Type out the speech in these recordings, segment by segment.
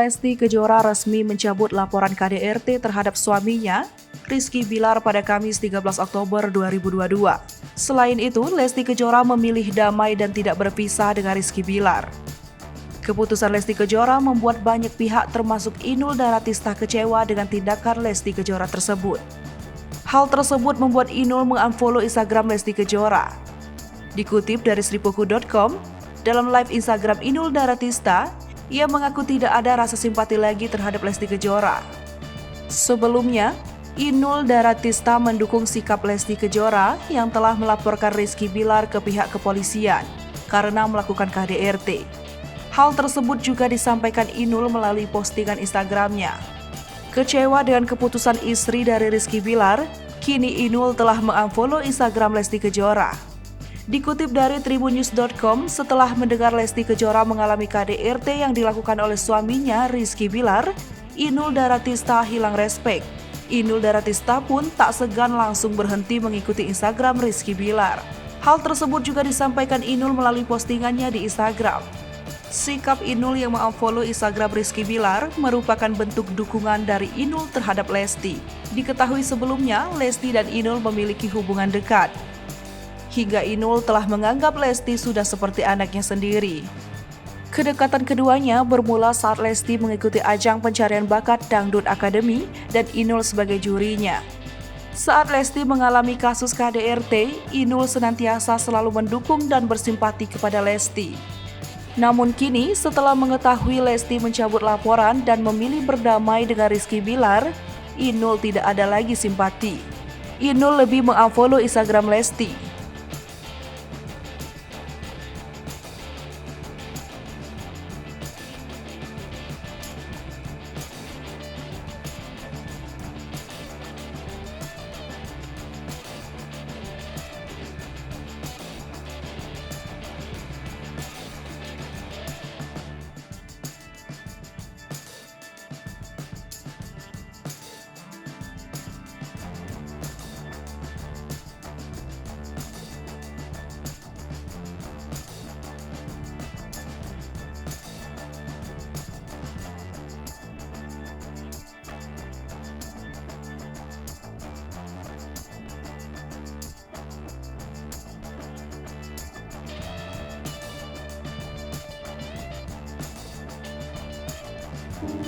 Lesti Kejora resmi mencabut laporan KDRT terhadap suaminya, Rizky Bilar pada Kamis 13 Oktober 2022. Selain itu, Lesti Kejora memilih damai dan tidak berpisah dengan Rizky Bilar. Keputusan Lesti Kejora membuat banyak pihak termasuk Inul Daratista kecewa dengan tindakan Lesti Kejora tersebut. Hal tersebut membuat Inul mengunfollow Instagram Lesti Kejora. Dikutip dari sripuku.com, dalam live Instagram Inul Daratista, ia mengaku tidak ada rasa simpati lagi terhadap Lesti Kejora. Sebelumnya, Inul Daratista mendukung sikap Lesti Kejora yang telah melaporkan Rizky Bilar ke pihak kepolisian karena melakukan KDRT. Hal tersebut juga disampaikan Inul melalui postingan Instagramnya. Kecewa dengan keputusan istri dari Rizky Bilar, kini Inul telah mengunfollow Instagram Lesti Kejora. Dikutip dari tribunnews.com, setelah mendengar Lesti Kejora mengalami KDRT yang dilakukan oleh suaminya Rizky Bilar, Inul Daratista hilang respek. Inul Daratista pun tak segan langsung berhenti mengikuti Instagram Rizky Bilar. Hal tersebut juga disampaikan Inul melalui postingannya di Instagram. Sikap Inul yang mengunfollow Instagram Rizky Bilar merupakan bentuk dukungan dari Inul terhadap Lesti. Diketahui sebelumnya, Lesti dan Inul memiliki hubungan dekat. Hingga Inul telah menganggap Lesti sudah seperti anaknya sendiri. Kedekatan keduanya bermula saat Lesti mengikuti ajang pencarian bakat Dangdut Academy dan Inul sebagai jurinya. Saat Lesti mengalami kasus KDRT, Inul senantiasa selalu mendukung dan bersimpati kepada Lesti. Namun kini, setelah mengetahui Lesti mencabut laporan dan memilih berdamai dengan Rizky Bilar, Inul tidak ada lagi simpati. Inul lebih mengunfollow Instagram Lesti.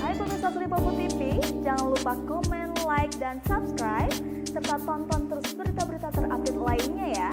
Hai pemirsa Sripuku TV, jangan lupa komen, like, dan subscribe, serta tonton terus berita-berita terupdate lainnya ya.